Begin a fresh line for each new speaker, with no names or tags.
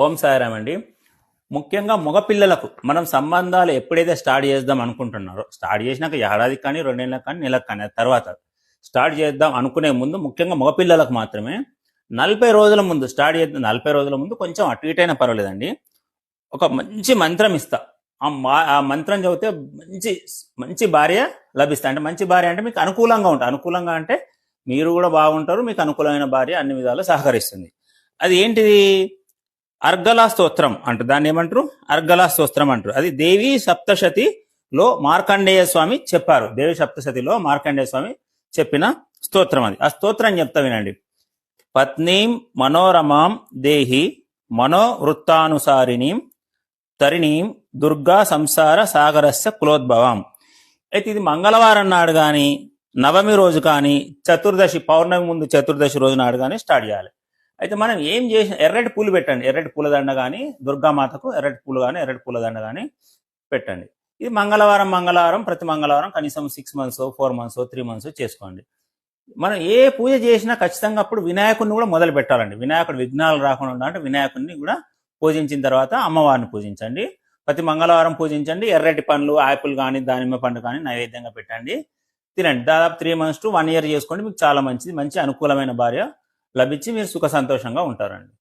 ఓం సాయిరామ్ అండి. ముఖ్యంగా మగపిల్లలకు మనం సంబంధాలు ఎప్పుడైతే స్టార్ట్ చేద్దాం అనుకుంటున్నారో, స్టార్ట్ చేసినాక ఏడాదికి కానీ, 2 నెలలకు కానీ, నెలకు కానీ, తర్వాత స్టార్ట్ చేద్దాం అనుకునే ముందు ముఖ్యంగా మగపిల్లలకు మాత్రమే 40 రోజుల ముందు స్టార్ట్ చేద్దాం. 40 రోజుల ముందు కొంచెం అటు ఇటైనా పర్వాలేదండి. ఒక మంచి మంత్రం ఇస్తా. ఆ మంత్రం చదివితే మంచి మంచి భార్య లభిస్తా. అంటే మంచి భార్య అంటే మీకు అనుకూలంగా ఉంటుంది. అనుకూలంగా అంటే మీరు కూడా బాగుంటారు, మీకు అనుకూలమైన భార్య అన్ని విధాలు సహకరిస్తుంది. అది ఏంటిది? అర్గలా స్తోత్రం అంటారు. దాన్ని ఏమంటారు? అర్గలా స్తోత్రం అంటారు. అది దేవి సప్తశతిలో మార్కండేయ స్వామి చెప్పారు. దేవి సప్తశతిలో మార్కండేయ స్వామి చెప్పిన స్తోత్రం అది. ఆ స్తోత్రం చెప్తా వినండి. పత్నీం మనోరమాం దేహి మనోవృత్తానుసారిణీం తరిణీం దుర్గా సంసార సాగరస్య కులోద్భవం. అయితే ఇది మంగళవారం నాడు కానీ, నవమి రోజు కానీ, చతుర్దశి పౌర్ణమి ముందు చతుర్దశి రోజు నాడు కానీ స్టార్ట్ చేయాలి. అయితే మనం ఏం చేసిన ఎర్రటి పూలు పెట్టండి. ఎర్రటి పూలదండ కానీ, దుర్గామాతకు ఎర్రటి పూలు కానీ, ఎర్రటి పూలదండ కానీ పెట్టండి. ఇది మంగళవారం ప్రతి మంగళవారం కనీసం 6 months 4 months 3 months చేసుకోండి. మనం ఏ పూజ చేసినా ఖచ్చితంగా అప్పుడు వినాయకుడిని కూడా మొదలు పెట్టాలండి. వినాయకుడు విఘ్నాలు రాకుండా ఉండాలంటే వినాయకుడిని కూడా పూజించిన తర్వాత అమ్మవారిని పూజించండి. ప్రతి మంగళవారం పూజించండి. ఎర్రటి పండ్లు, ఆపిల్ కానీ, దానిమ్మ పండు కానీ నైవేద్యంగా పెట్టండి. తినండి. దాదాపు 3 months to 1 year చేసుకోండి. మీకు చాలా మంచిది. మంచి అనుకూలమైన భార్య లభించి మీరు సుఖ సంతోషంగా ఉంటారండి.